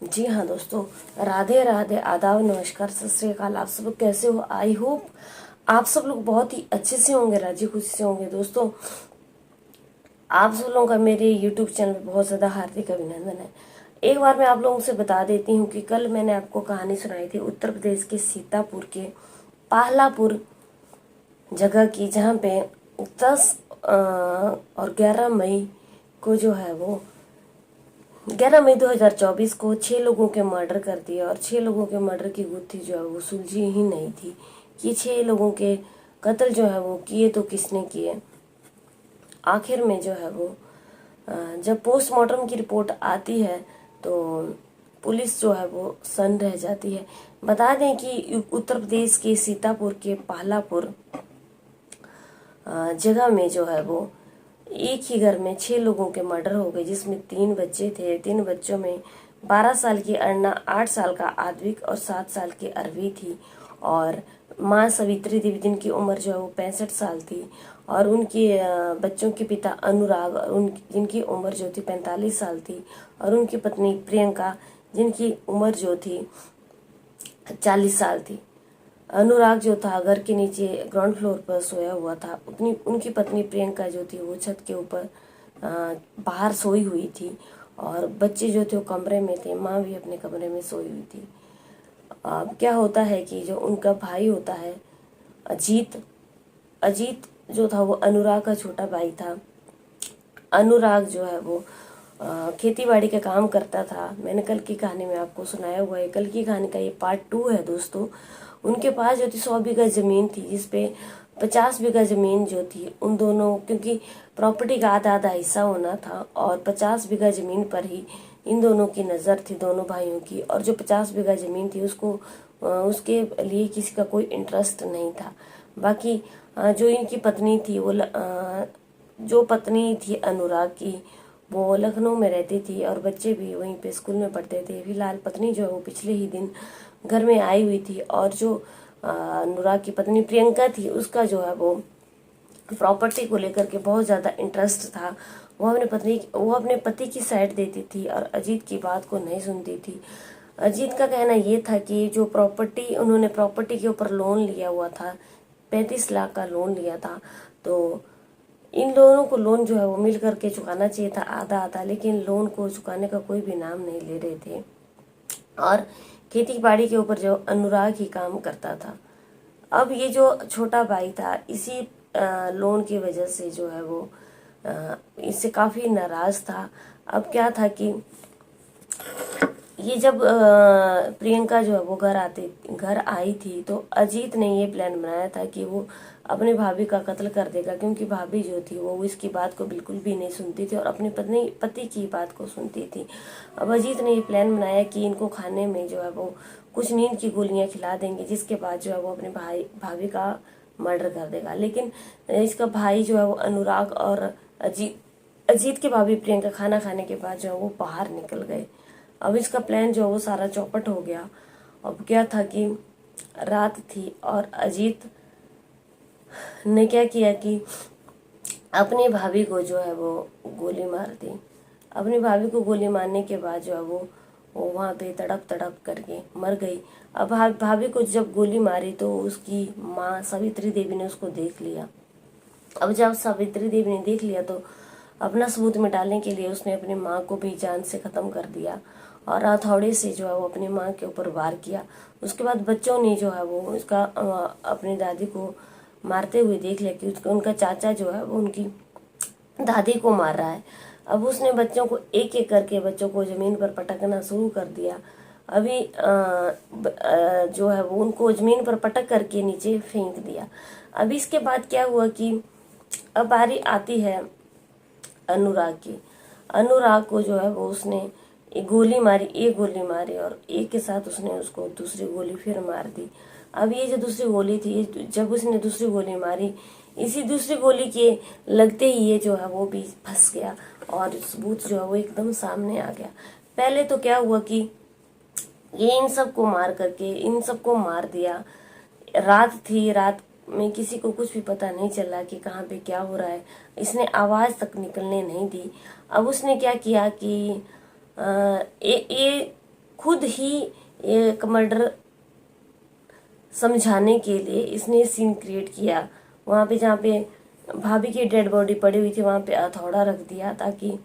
जी हाँ दोस्तों, राधे राधे, आदाब, नमस्कार, सत श्री अकाल। आप सब लोग कैसे हो? आई होप आप सब लोग बहुत ही अच्छे से होंगे, राजी खुशी से होंगे। दोस्तों, आप सब लोगों का मेरे यूट्यूब चैनल पर बहुत ज़्यादा हार्दिक अभिनंदन है। एक बार मैं आप लोगों से बता देती हूँ कि कल मैंने आपको कहानी सुनाई थी उत्तर प्रदेश के सीतापुर के पाहलापुर जगह की, जहाँ पे 10 और 11 मई को जो है वो 11 मई 2024 को 6 लोगों के मर्डर कर दिया। और 6 लोगों के मर्डर की गुत्थी जो है वो सुलझी ही नहीं थी कि 6 लोगों के कत्ल जो है वो किए तो किसने किए। आखिर में जो है वो जब पोस्टमार्टम की रिपोर्ट आती है तो पुलिस जो है वो सन्न रह जाती है। बता दें कि उत्तर प्रदेश के सीतापुर के पाहलापुर जगह में जो है वो एक ही घर में 6 लोगों के मर्डर हो गए, जिसमें 3 बच्चे थे। 3 बच्चों में 12 साल की अर्णा, 8 साल का आद्विक और 7 साल की अरवी थी। और माँ सवित्री देवी, जिनकी उम्र जो है वो 65 साल थी। और उनके बच्चों के पिता अनुराग, और जिनकी उम्र जो थी 45 साल थी। और उनकी पत्नी प्रियंका, जिनकी उम्र जो थी 40 साल थी। अनुराग जो था घर के नीचे ग्राउंड फ्लोर पर सोया हुआ था। उनकी पत्नी प्रियंका जो थी वो छत के ऊपर बाहर सोई हुई थी। और बच्चे जो थे वो कमरे में थे, माँ भी अपने कमरे में सोई हुई थी। अब क्या होता है कि जो उनका भाई होता है अजीत, अजीत जो था वो अनुराग का छोटा भाई था। अनुराग जो है वो खेती बाड़ी का काम करता था। मैंने कल की कहानी में आपको सुनाया हुआ है। कल की कहानी का ये पार्ट 2 है दोस्तों। उनके पास जो थी 100 बीघा जमीन थी, जिसपे 50 बीघा जमीन जो थी उन दोनों, क्योंकि प्रॉपर्टी का आधा आधा हिस्सा होना था, और 50 बीघा जमीन पर ही इन दोनों की नज़र थी, दोनों भाइयों की। और जो 50 बीघा जमीन थी उसको उसके लिए किसी का कोई इंटरेस्ट नहीं था। बाकी जो इनकी पत्नी थी वो जो पत्नी थी अनुराग की, वो लखनऊ में रहती थी और बच्चे भी वहीं पे स्कूल में पढ़ते थे। फिलहाल पत्नी जो है वो पिछले ही दिन घर में आई हुई थी। और जो अनुराग की पत्नी प्रियंका थी, उसका जो है वो प्रॉपर्टी को लेकर के बहुत ज़्यादा इंटरेस्ट था। वो अपने पति की साइड देती थी और अजीत की बात को नहीं सुनती थी। अजीत का कहना ये था कि जो उन्होंने प्रॉपर्टी के ऊपर लोन लिया हुआ था, 35 लाख का लोन लिया था, तो इन दोनों को लोन जो है वो मिल करके चुकाना चाहिए था आधा आधा, लेकिन लोन को चुकाने का कोई भी नाम नहीं ले रहे थे। और खेती बाड़ी के ऊपर जो अनुराग ही काम करता था। अब ये जो छोटा भाई था, इसी लोन की वजह से जो है वो इससे काफ़ी नाराज़ था। अब क्या था कि ये जब प्रियंका जो है वो घर आई थी, तो अजीत ने ये प्लान बनाया था कि वो अपने भाभी का कत्ल कर देगा, क्योंकि भाभी जो थी वो इसकी बात को बिल्कुल भी नहीं सुनती थी और अपनी पति की बात को सुनती थी। अब अजीत ने ये प्लान बनाया कि इनको खाने में जो है वो कुछ नींद की गोलियां खिला देंगे, जिसके बाद जो है वो अपने भाभी का मर्डर कर देगा। लेकिन इसका भाई जो है वो अनुराग और अजीत की भाभी प्रियंका खाना खाने के बाद जो है वो बाहर निकल गए। अब इसका प्लान जो है वो सारा चौपट हो गया। अब क्या था कि रात थी और अजीत ने क्या किया कि अपनी भाभी को जो है वो गोली मार दी। अपनी भाभी को गोली मारने के बाद जो है वो वहाँ पे तड़प तड़प करके मर गई। अब भाभी को जब गोली मारी तो उसकी माँ सावित्री देवी ने उसको देख लिया। अब जब सावित्री देवी ने देख लिया तो अपना सबूत मिटाने के लिए उसने अपनी माँ को भी जान से ख़त्म कर दिया और हथौड़े से जो है वो अपनी माँ के ऊपर वार किया। उसके बाद बच्चों ने जो है वो उसका अपनी दादी को मारते हुए देख लिया कि उनका चाचा जो है वो उनकी दादी को मार रहा है। अब उसने बच्चों को एक एक करके बच्चों को ज़मीन पर पटकना शुरू कर दिया। अभी जो है वो उनको ज़मीन पर पटक करके नीचे फेंक दिया। अभी इसके बाद क्या हुआ कि अब बारी आती है अनुराग की। अनुराग को जो है वो उसने एक गोली मारी और एक के साथ उसने उसको दूसरी गोली फिर मार दी। अब ये जो दूसरी गोली थी, जब उसने दूसरी गोली मारी, इसी दूसरी गोली के लगते ही ये जो है वो भी फंस गया और सबूत जो है वो एकदम सामने आ गया। पहले तो क्या हुआ कि ये इन सबको मार दिया। रात थी, रात में किसी को कुछ भी पता नहीं चला कि कहाँ पे क्या हो रहा है। इसने आवाज़ तक निकलने नहीं दी। अब उसने क्या किया कि ये खुद ही एक मर्डर समझाने के लिए इसने सीन क्रिएट किया। वहाँ पे जहाँ पे भाभी की डेड बॉडी पड़ी हुई थी वहाँ पे हथौड़ा रख दिया ताकि,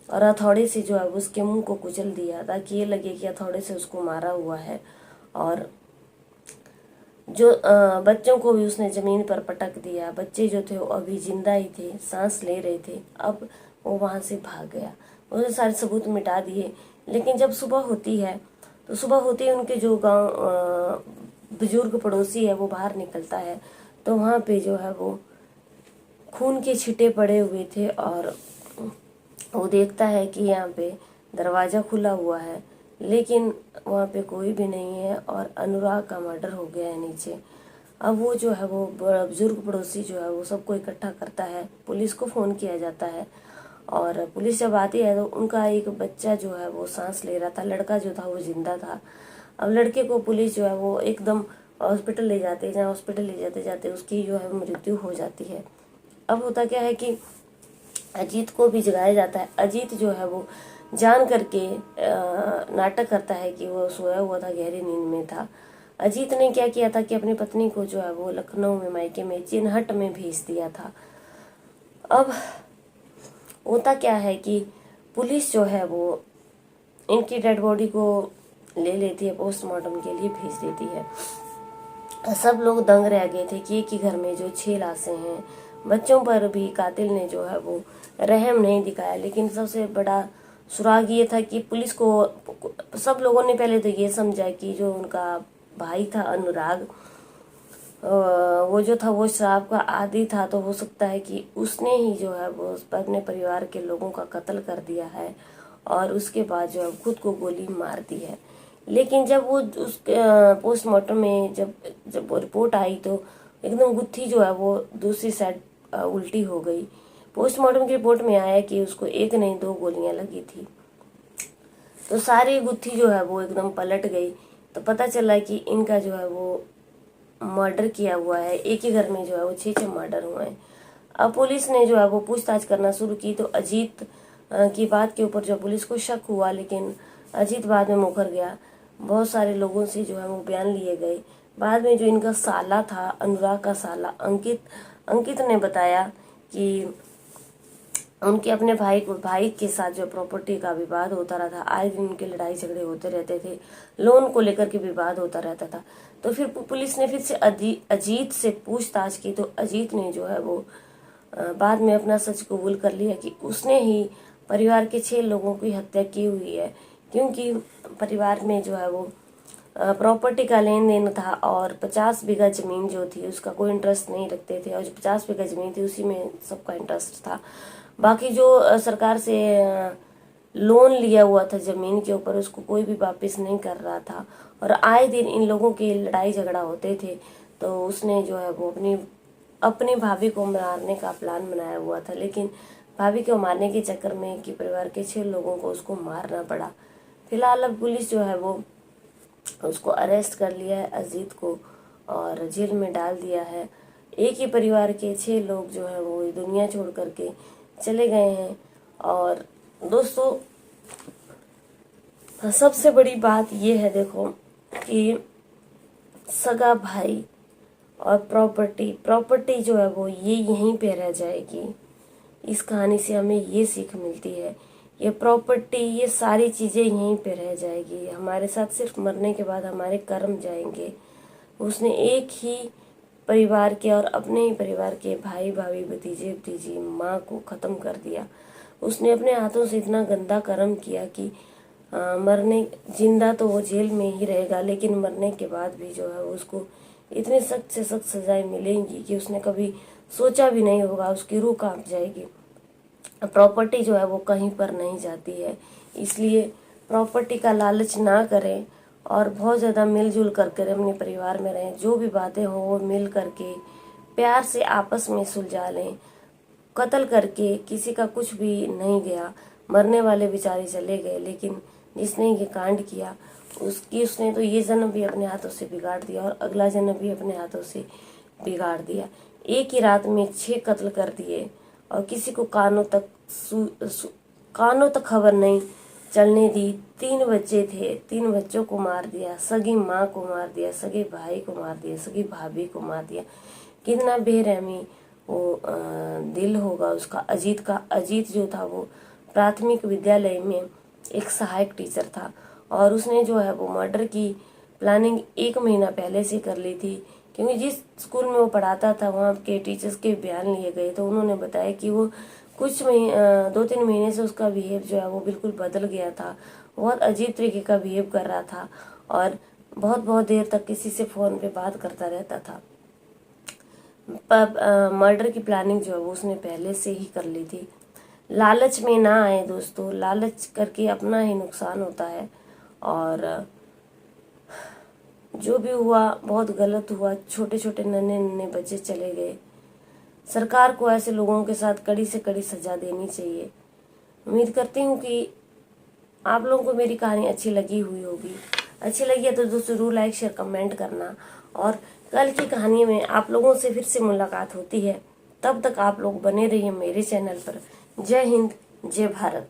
और हथौड़े से जो है उसके मुंह को कुचल दिया ताकि ये लगे कि हथौड़े से उसको मारा हुआ है। और जो बच्चों को भी उसने जमीन पर पटक दिया। बच्चे जो थे वो अभी जिंदा ही थे, सांस ले रहे थे। अब वो वहां से भाग गया, उसने सारे सबूत मिटा दिए। लेकिन जब सुबह होती है तो सुबह होते ही उनके जो गांव बुजुर्ग पड़ोसी है वो बाहर निकलता है तो वहां पे जो है वो खून के छिटे पड़े हुए थे। और वो देखता है कि यहाँ पे दरवाजा खुला हुआ है लेकिन वहाँ पे कोई भी नहीं है और अनुराग का मर्डर हो गया है नीचे। अब वो जो है वो बुजुर्ग पड़ोसी जो है वो सबको इकट्ठा करता है, पुलिस को फ़ोन किया जाता है। और पुलिस जब आती है तो उनका एक बच्चा जो है वो सांस ले रहा था, लड़का जो था वो जिंदा था। अब लड़के को पुलिस जो है वो एकदम हॉस्पिटल ले जाते हैं, जहाँ हॉस्पिटल ले जाते जाते उसकी जो है मृत्यु हो जाती है। अब होता क्या है कि अजीत को भी जगाया जाता है। अजीत जो है वो जान करके नाटक करता है कि वो सोया हुआ था, गहरी नींद में था। अजीत ने क्या किया था कि अपनी पत्नी को जो है वो लखनऊ में मायके में चिन्हट में भेज दिया था। अब होता क्या है कि पुलिस जो है वो इनकी डेड बॉडी को ले लेती है, पोस्टमार्टम के लिए भेज देती है। सब लोग दंग रह गए थे कि एक ही घर में जो 6 लाशें हैं। बच्चों पर भी कातिल ने जो है वो रहम नहीं दिखाया। लेकिन सबसे बड़ा सुराग ये था कि पुलिस को, सब लोगों ने पहले तो ये समझा कि जो उनका भाई था अनुराग, वो जो था वो शराब का आदी था, तो हो सकता है कि उसने ही जो है वो अपने परिवार के लोगों का कत्ल कर दिया है और उसके बाद जो है खुद को गोली मार दी है। लेकिन जब वो उस पोस्टमार्टम में जब वो रिपोर्ट आई तो एकदम गुत्थी जो है वो दूसरी साइड उल्टी हो गई। पोस्टमार्टम की रिपोर्ट में आया कि उसको एक नहीं 2 गोलियां लगी थी। तो सारी गुत्थी जो है वो एकदम पलट गई। तो पता चला कि इनका जो है वो मर्डर किया हुआ है। एक ही घर में जो है वो 6 मर्डर हुए हैं। अब पुलिस ने जो है वो पूछताछ करना शुरू की तो अजीत की बात के ऊपर जो पुलिस को शक हुआ, लेकिन अजीत बाद में मुकर गया। बहुत सारे लोगों से जो है वो बयान लिए गए। बाद में जो इनका साला था, अनुराग का साला अंकित ने बताया कि उनके अपने भाई के साथ जो प्रॉपर्टी का विवाद होता रहता, आए दिन उनके लड़ाई झगड़े होते रहते थे, लोन को लेकर के विवाद होता रहता था। तो फिर पुलिस ने फिर से अजीत से पूछताछ की तो अजीत ने जो है वो बाद में अपना सच कबूल कर लिया कि उसने ही परिवार के 6 लोगों की हत्या की हुई है। क्योंकि परिवार में जो है वो प्रॉपर्टी का लेन देन था और 50 बीघा जमीन जो थी उसका कोई इंटरेस्ट नहीं रखते थे, और जो 50 बीघा जमीन थी उसी में सबका इंटरेस्ट था। बाकी जो सरकार से लोन लिया हुआ था जमीन के ऊपर उसको कोई भी वापस नहीं कर रहा था, और आए दिन इन लोगों की लड़ाई झगड़ा होते थे। तो उसने जो है वो अपनी भाभी को मारने का प्लान बनाया हुआ था, लेकिन भाभी को मारने के चक्कर में कि परिवार के 6 लोगों को उसको मारना पड़ा। फिलहाल अब पुलिस जो है वो उसको अरेस्ट कर लिया है अजीत को और जेल में डाल दिया है। एक ही परिवार के 6 लोग जो है वो दुनिया छोड़ करके चले गए हैं। और दोस्तों सबसे बड़ी बात ये है, देखो कि सगा भाई और प्रॉपर्टी जो है वो ये यहीं पे रह जाएगी। इस कहानी से हमें ये सीख मिलती है, ये प्रॉपर्टी ये सारी चीज़ें यहीं पे रह जाएगी। हमारे साथ सिर्फ मरने के बाद हमारे कर्म जाएंगे। उसने एक ही परिवार के और अपने ही परिवार के भाई भाभी भतीजे भतीजी माँ को ख़त्म कर दिया। उसने अपने हाथों से इतना गंदा कर्म किया कि जिंदा तो वो जेल में ही रहेगा, लेकिन मरने के बाद भी जो है उसको इतनी सख्त से सख्त सजाएं मिलेंगी कि उसने कभी सोचा भी नहीं होगा, उसकी रूह कांप जाएगी। प्रॉपर्टी जो है वो कहीं पर नहीं जाती है, इसलिए प्रॉपर्टी का लालच ना करें और बहुत ज़्यादा मिलजुल करके अपने परिवार में रहें। जो भी बातें हों वो मिल करके प्यार से आपस में सुलझा लें। कत्ल करके किसी का कुछ भी नहीं गया, मरने वाले बेचारे चले गए, लेकिन जिसने ये कांड किया उसने तो ये जन्म भी अपने हाथों से बिगाड़ दिया और अगला जन्म भी अपने हाथों से बिगाड़ दिया। एक ही रात में 6 कत्ल कर दिए और किसी को कानों तक खबर नहीं। चलने दी। 3 बच्चे थे, 3 बच्चों को मार दिया, सगी माँ को मार दिया, सगे भाई को मार दिया, सगी भाभी को मार दिया। कितना बेरहमी वो दिल होगा उसका, अजीत का। अजीत जो था वो प्राथमिक विद्यालय में एक सहायक टीचर था और उसने जो है वो मर्डर की प्लानिंग 1 महीना पहले से कर ली थी, क्योंकि जिस स्कूल में वो पढ़ाता था वहाँ के टीचर्स के बयान लिए गए तो उन्होंने बताया कि वो कुछ 2-3 महीने से उसका बिहेव जो है वो बिल्कुल बदल गया था। बहुत अजीब तरीके का बिहेव कर रहा था और बहुत बहुत देर तक किसी से फ़ोन पे बात करता रहता था। मर्डर की प्लानिंग जो है वो उसने पहले से ही कर ली थी। लालच में ना आए दोस्तों, लालच करके अपना ही नुकसान होता है और जो भी हुआ बहुत गलत हुआ। छोटे छोटे नन्हे नन्हे बच्चे चले गए। सरकार को ऐसे लोगों के साथ कड़ी से कड़ी सजा देनी चाहिए। उम्मीद करती हूँ कि आप लोगों को मेरी कहानी अच्छी लगी हुई होगी। अच्छी लगी है तो दोस्तों जरूर लाइक शेयर कमेंट करना और कल की कहानी में आप लोगों से फिर से मुलाकात होती है। तब तक आप लोग बने रहिए मेरे चैनल पर। जय हिंद, जय भारत।